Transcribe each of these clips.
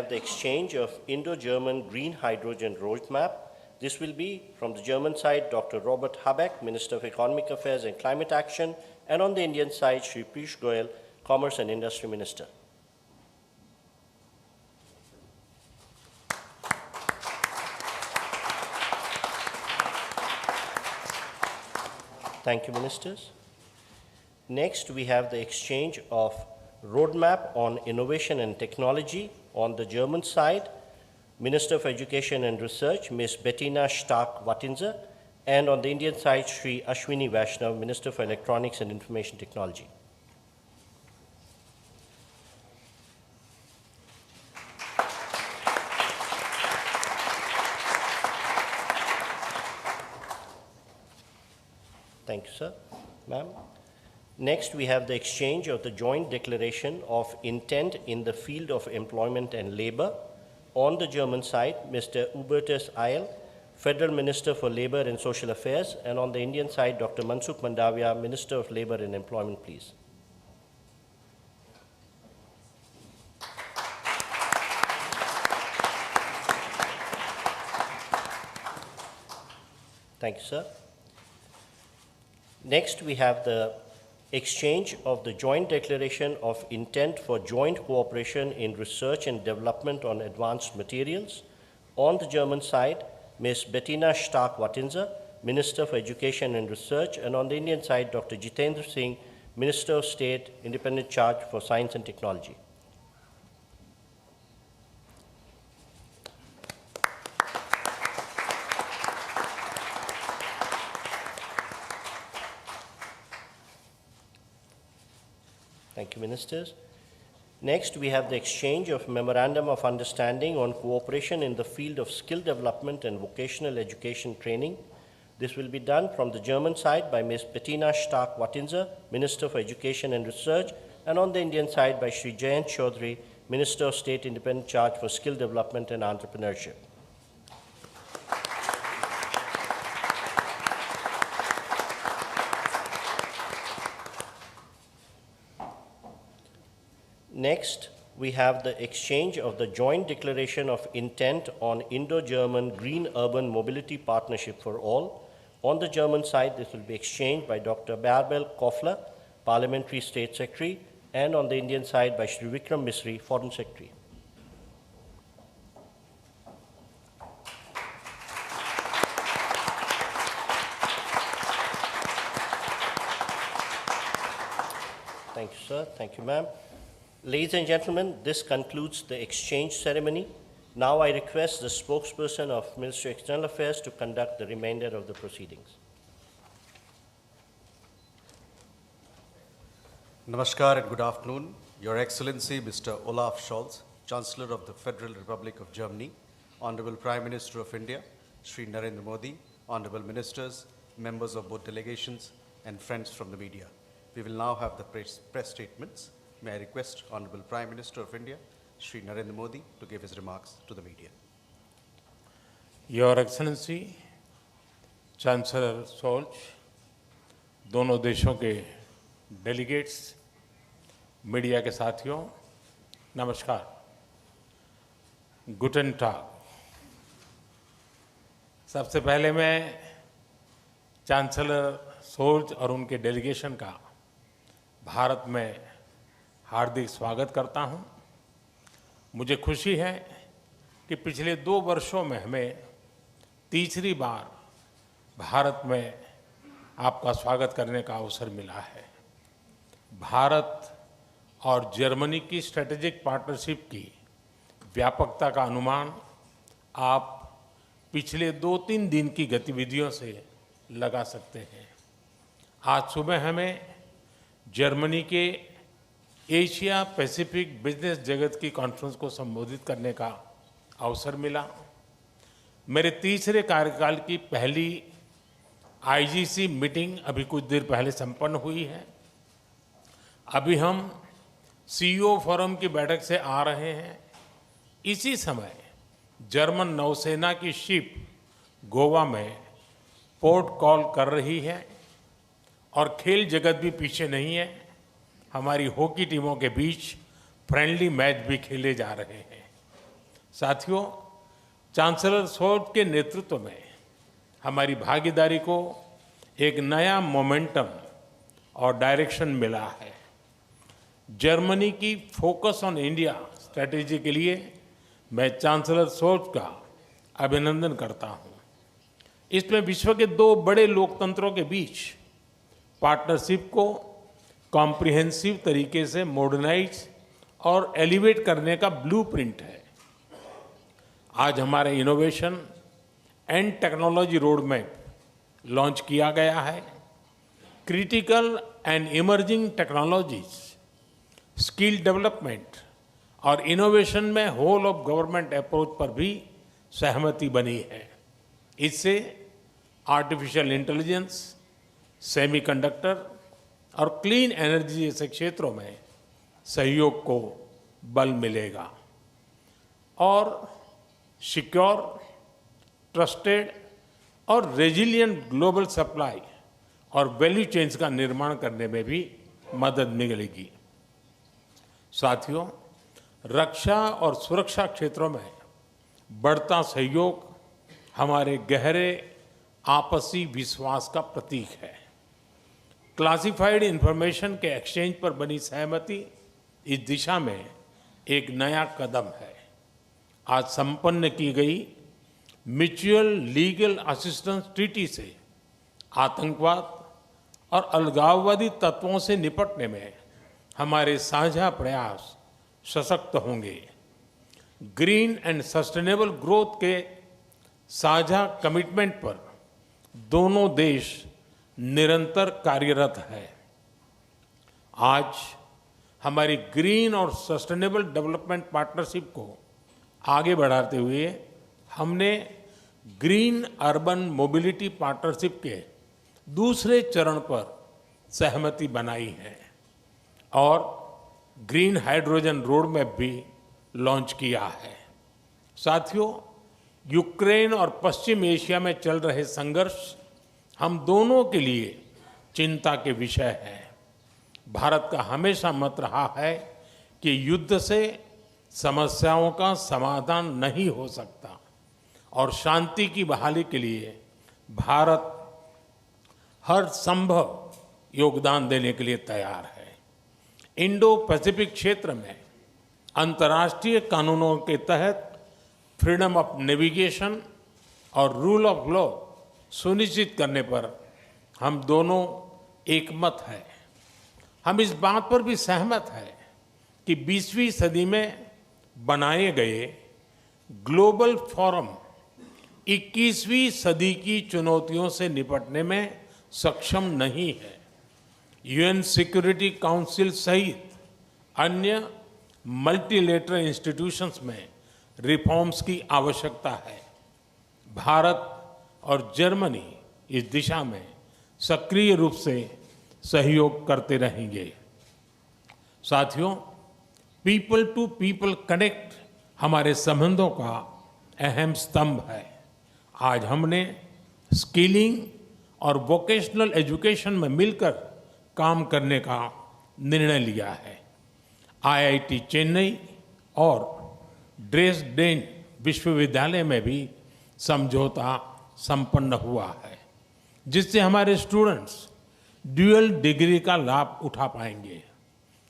have the exchange of Indo-German Green Hydrogen Roadmap. This will be from the German side, Dr. Robert Habeck, Minister of Economic Affairs and Climate Action, and on the Indian side, Shri Piyush Goyal, Commerce and Industry Minister. Thank you, Ministers. Next, we have the exchange of Roadmap on Innovation and Technology. On the German side, Minister of Education and Research, Ms. Bettina Stark-Wattinser, and on the Indian side, Shri Ashwini Vaishnav, Minister for Electronics and Information Technology. Thank you, sir. Ma'am. Next, we have the exchange of the joint declaration of intent in the field of employment and labor. On the German side, Mr. Hubertus Eil, Federal Minister for Labor and Social Affairs, and on the Indian side, Dr. Mansukh Mandaviya, Minister of Labor and Employment, please. Thank you, sir. Next, we have the exchange of the joint declaration of intent for joint cooperation in research and development on advanced materials. On the German side, Ms. Bettina Stark-Wattinser, Minister for Education and Research, and on the Indian side, Dr. Jitendra Singh, Minister of State, Independent Charge for Science and Technology. Thank you, Ministers. Next, we have the exchange of Memorandum of Understanding on cooperation in the field of skill development and vocational education training. This will be done from the German side by Ms. Bettina Stark-Wattinser, Minister for Education and Research, and on the Indian side by Shri Jayant Chaudhary, Minister of State, Independent Charge for Skill Development and Entrepreneurship. Next, we have the exchange of the joint declaration of intent on Indo-German Green Urban Mobility Partnership for All. On the German side, this will be exchanged by Dr. Bärbel Koffler, Parliamentary State Secretary, and on the Indian side by Shri Vikram Misri, Foreign Secretary. Thank you, sir. Thank you, ma'am. Ladies and gentlemen, this concludes the exchange ceremony. Now I request the spokesperson of Ministry of External Affairs to conduct the remainder of the proceedings. Namaskar and good afternoon. Your Excellency, Mr. Olaf Scholz, Chancellor of the Federal Republic of Germany, Honorable Prime Minister of India, Shri Narendra Modi, Honorable Ministers, members of both delegations, and friends from the media. We will now have the press statements. May I request Honorable Prime Minister of India, Shri Narendra Modi, to give his remarks to the media. Your Excellency, Chancellor Scholz, दोनों देशों के delegates, media के साथियों, नमस्कार, गुटन टाग। सबसे पहले मैं chancellor Scholz और उनके डेलीगेशन का भारत में हार्दिक स्वागत करता हूं। मुझे खुशी है कि पिछले 2 वर्षों में हमें तीसरी बार भारत में आपका स्वागत करने का अवसर मिला है। भारत और जर्मनी की स्ट्रेटेजिक पार्टनरशिप की व्यापकता का अनुमान आप पिछले 2-3 दिन की गतिविधियों से लगा सकते हैं। आज सुबह हमें जर्मनी के एशिया पैसिफिक बिजनेस जगत की कॉन्फ्रेंस को संबोधित करने का अवसर मिला। मेरे तीसरे कार्यकाल की पहली आईजीसी मीटिंग अभी कुछ देर पहले संपन्न हुई है। अभी हम सीईओ फोरम की बैठक से आ रहे हैं। इसी समय जर्मन नौसेना की शिप गोवा में पोर्ट कॉल कर रही है और खेल जगत भी पीछे नहीं है। हमारी हॉकी टीमों के बीच फ्रेंडली मैच भी खेले जा रहे हैं। साथियों, चांसलर शोल्ट के नेतृत्व में हमारी भागीदारी को एक नया मोमेंटम और डायरेक्शन मिला है। जर्मनी की फोकस ऑन इंडिया स्ट्रैटेजी के लिए मैं चांसलर शोल्ट का अभिनंदन करता हूं। इसमें विश्व के दो बड़े लोकतंत्रों के बीच पार्टनरशिप को कॉम्प्रिहेंसिव तरीके से मॉडर्नाइज और एलिवेट करने का ब्लूप्रिंट है। आज हमारे innovation and technology road map launch किया गया है। Critical and emerging technologies, skill development और इनोवेशन में होल ऑफ गवर्नमेंट अप्रोच पर भी सहमति बनी है। इससे आर्टिफिशियल इंटेलिजेंस, सेमीकंडक्टर और क्लीन एनर्जी जैसे क्षेत्रों में सहयोग को बल मिलेगा और सिक्योर, ट्रस्टेड और रेजिलिएंट ग्लोबल सप्लाई और वैल्यू चेन्स का निर्माण करने में भी मदद मिलेगी। साथियों, रक्षा और सुरक्षा क्षेत्रों में बढ़ता सहयोग हमारे गहरे आपसी विश्वास का प्रतीक है। क्लासिफाइड इंफॉर्मेशन के एक्सचेंज पर बनी सहमति इस दिशा में एक नया कदम है। आज संपन्न की गई म्यूचुअल लीगल असिस्टेंस ट्रीटी से आतंकवाद और अलगाववादी तत्वों से निपटने में हमारे साझा प्रयास सशक्त होंगे। ग्रीन एंड सस्टेनेबल ग्रोथ के साझा कमिटमेंट पर दोनों देश निरंतर कार्यरत है। आज हमारी ग्रीन और सस्टेनेबल डेवलपमेंट पार्टनरशिप को आगे बढ़ाते हुए हमने ग्रीन अर्बन मोबिलिटी पार्टनरशिप के दूसरे चरण पर सहमति बनाई है और ग्रीन हाइड्रोजन रोड मैप भी लॉन्च किया है। साथियों, यूक्रेन और पश्चिम एशिया में चल रहे संघर्ष हम दोनों के लिए चिंता के विषय है। भारत का हमेशा मत रहा है कि युद्ध से समस्याओं का समाधान नहीं हो सकता और शांति की बहाली के लिए भारत हर संभव योगदान देने के लिए तैयार है। इंडो पैसिफिक क्षेत्र में अंतर्राष्ट्रीय कानूनों के तहत फ्रीडम ऑफ नेविगेशन और रूल ऑफ लॉ सुनिश्चित करने पर हम दोनों एकमत हैं। हम इस बात पर भी सहमत हैं कि 20वीं सदी में बनाए गए ग्लोबल फोरम 21वीं सदी की चुनौतियों से निपटने में सक्षम नहीं है। यूएन सिक्योरिटी काउंसिल सहित अन्य मल्टीलेटरल इंस्टीट्यूशंस में रिफॉर्म्स की आवश्यकता है। भारत और जर्मनी इस दिशा में सक्रिय रूप से सहयोग करते रहेंगे। साथियों, पीपल टू पीपल कनेक्ट हमारे संबंधों का अहम स्तंभ है। आज हमने स्किलिंग और वोकेशनल एजुकेशन में मिलकर काम करने का निर्णय लिया है। आईआईटी चेन्नई और ड्रेसडेन विश्वविद्यालय में भी समझौता संपन्न हुआ है, जिससे हमारे स्टूडेंट्स ड्यूअल डिग्री का लाभ उठा पाएंगे।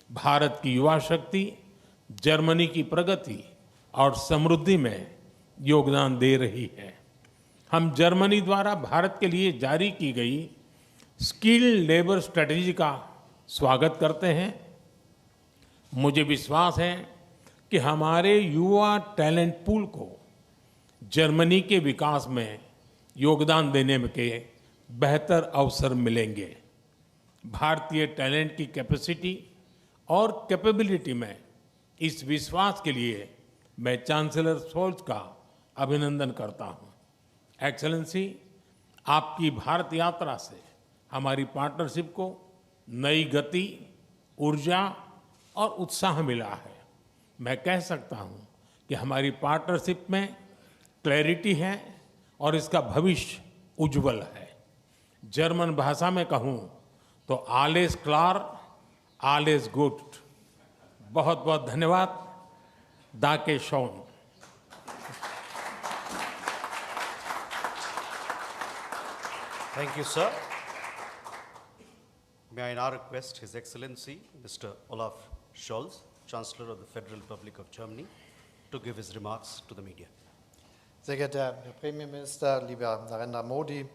भारत की युवा शक्ति जर्मनी की प्रगति और समृद्धि में योगदान दे रही है। हम जर्मनी द्वारा भारत के लिए जारी की गई स्किल लेबर स्ट्रेटजी का स्वागत करते हैं। मुझे विश्वास है कि हमारे युवा टैलेंट पूल को जर्मनी के विकास में योगदान देने के बेहतर अवसर मिलेंगे। भारतीय टैलेंट की कैपेसिटी और कैपेबिलिटी में इस विश्वास के लिए मैं चांसलर शोल्ट का अभिनंदन करता हूं। एक्सेलेंसी, आपकी भारत यात्रा से हमारी पार्टनरशिप को नई गति, ऊर्जा और उत्साह मिला है। मैं कह सकता हूं कि हमारी पार्टनरशिप में क्लैरिटी है और इसका भविष्य उज्जवल है। जर्मन भाषा में कहूं तो आलेस क्लार, आलेस गुड। बहुत बहुत धन्यवाद। दाके Shawn. Thank you, sir. May I now request His Excellency, Mr. Olaf Scholz, Chancellor of the Federal Republic of Germany, to give his remarks to the media. Sehr geehrter Herr Premierminister, lieber Narendra Modi,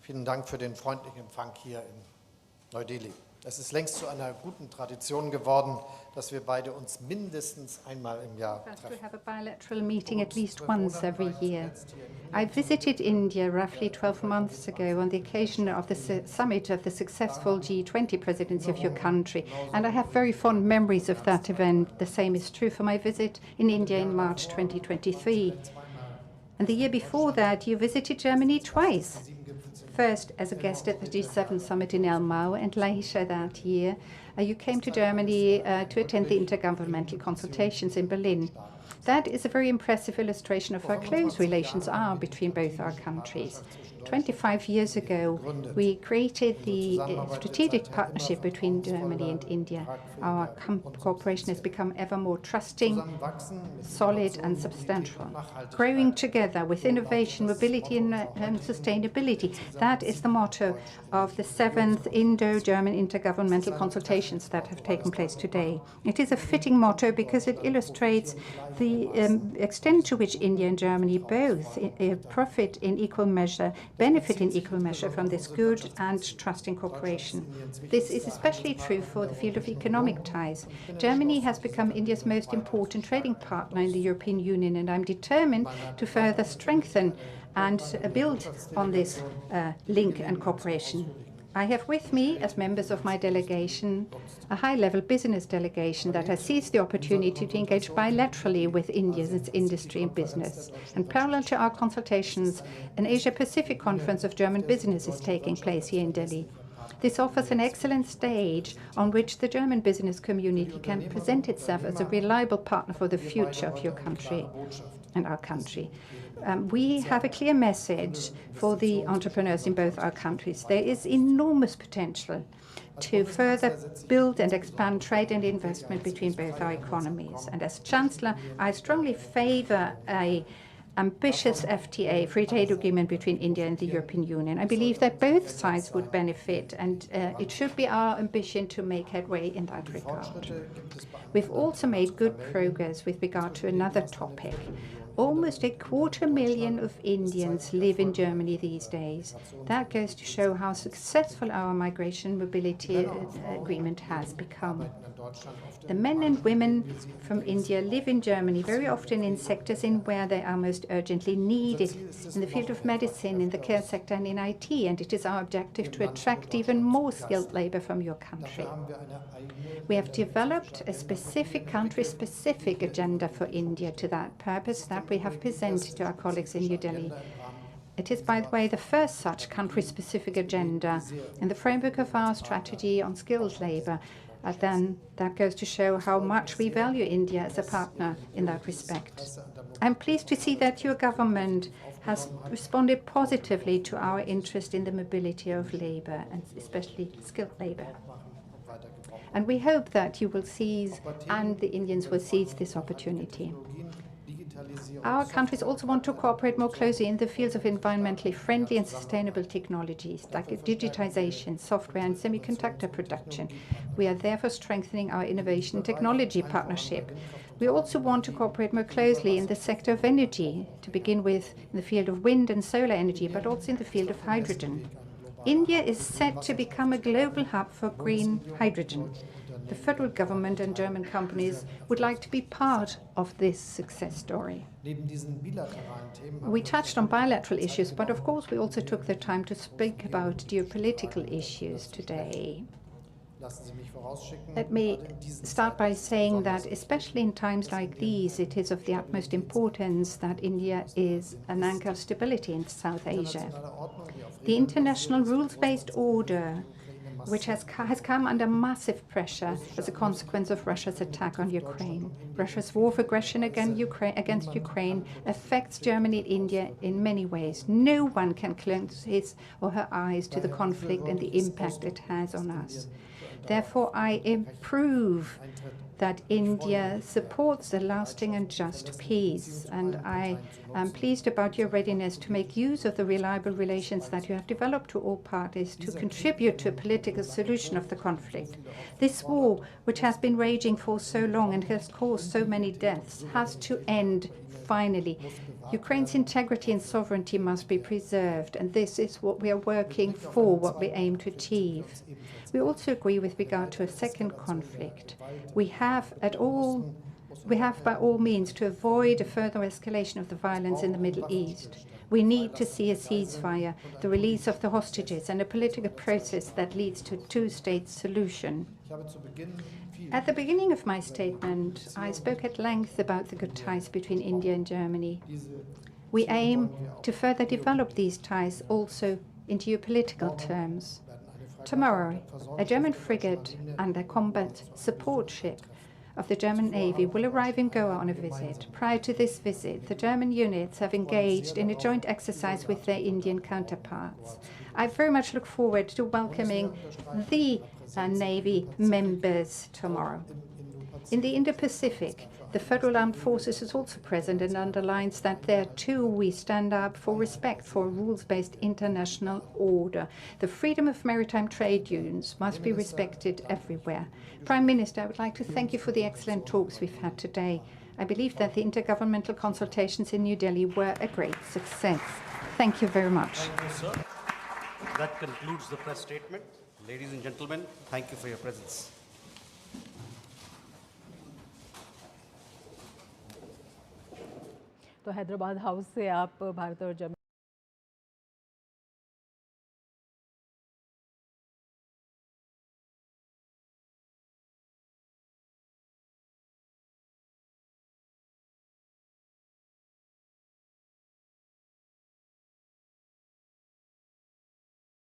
vielen Dank für den freundlichen Empfang hier in Neu-Delhi. Es ist längst zu einer guten Tradition geworden, dass wir beide uns mindestens einmal im Jahr We treffen. have a bilateral meeting at least once every year. I visited India roughly 12 months ago on the occasion of the summit of the successful G20 presidency of your country, and I have very fond memories of that event. The same is true for my visit in India in March 2023. And the year before that, you visited Germany twice. First as a guest at the G7 summit in Elmau, and later that year, you came to Germany to attend the intergovernmental consultations in Berlin. That is a very impressive illustration of how close relations are between both our countries. 25 years ago, we created the strategic partnership between Germany and India. Our cooperation has become ever more trusting, solid and substantial. Growing together with innovation, mobility and sustainability. That is the motto of the 7th Indo-German intergovernmental consultations that have taken place today. It is a fitting motto because it illustrates the extent to which India and Germany both profit in equal measure, benefit in equal measure from this good and trusting cooperation. This is especially true for the field of economic ties. Germany has become India's most important trading partner in the European Union, and I'm determined to further strengthen and build on this link and cooperation. I have with me, as members of my delegation, a high-level business delegation that has seized the opportunity to engage bilaterally with India's industry and business. And parallel to our consultations, an Asia-Pacific conference of German business is taking place here in Delhi. This offers an excellent stage on which the German business community can present itself as a reliable partner for the future of your country and our country. We have a clear message for the entrepreneurs in both our countries. There is enormous potential to further build and expand trade and investment between both our economies. And as Chancellor, I strongly favor an ambitious FTA, free trade agreement between India and the European Union. I believe that both sides would benefit, and it should be our ambition to make headway in that regard. We've also made good progress with regard to another topic. Almost 250,000 of Indians live in Germany these days. That goes to show how successful our migration mobility agreement has become. The men and women from India live in Germany very often in sectors in where they are most urgently needed, in the field of medicine, in the care sector and in IT, and it is our objective to attract even more skilled labor from your country. We have developed a specific country-specific agenda for India to that purpose that we have presented to our colleagues in New Delhi. It is, by the way, the first such country-specific agenda in the framework of our strategy on skilled labor. Then that goes to show how much we value India as a partner in that respect. I'm pleased to see that your government has responded positively to our interest in the mobility of labor, and especially skilled labor. And we hope that you will seize, and the Indians will seize this opportunity. Our countries also want to cooperate more closely in the fields of environmentally friendly and sustainable technologies like digitization, software and semiconductor production. We are therefore strengthening our innovation technology partnership. We also want to cooperate more closely in the sector of energy, to begin with in the field of wind and solar energy, but also in the field of hydrogen. India is set to become a global hub for green hydrogen. The federal government and German companies would like to be part of this success story. We touched on bilateral issues, but of course we also took the time to speak about geopolitical issues today. Let me start by saying that, especially in times like these, it is of the utmost importance that India is an anchor of stability in South Asia. The international rules-based order, which has come under massive pressure as a consequence of Russia's attack on Ukraine. Russia's war of aggression against Ukraine affects Germany and India in many ways. No one can close his or her eyes to the conflict and the impact it has on us. Therefore, I approve that India supports a lasting and just peace, and I am pleased about your readiness to make use of the reliable relations that you have developed to all parties to contribute to a political solution of the conflict. This war, which has been raging for so long and has caused so many deaths, has to end finally. Ukraine's integrity and sovereignty must be preserved, and this is what we are working for, what we aim to achieve. We also agree with regard to a second conflict. We have by all means to avoid a further escalation of the violence in the Middle East. We need to see a ceasefire, the release of the hostages, and a political process that leads to a two-state solution. At the beginning of my statement, I spoke at length about the good ties between India and Germany. We aim to further develop these ties also in geopolitical terms. Tomorrow, a German frigate and a combat support ship of the German Navy will arrive in Goa on a visit. Prior to this visit, the German units have engaged in a joint exercise with their Indian counterparts. I very much look forward to welcoming the Navy members tomorrow. In the Indo-Pacific, the Federal Armed Forces is also present and underlines that there too we stand up for respect for a rules-based international order. The freedom of maritime trade unions must be respected everywhere. Prime Minister, I would like to thank you for the excellent talks we've had today. I believe that the intergovernmental consultations in New Delhi were a great success. Thank you very much. Thank you, sir. That concludes the press statement. Ladies and gentlemen, thank you for your presence. तो Hyderabad house से आप भारत और Germany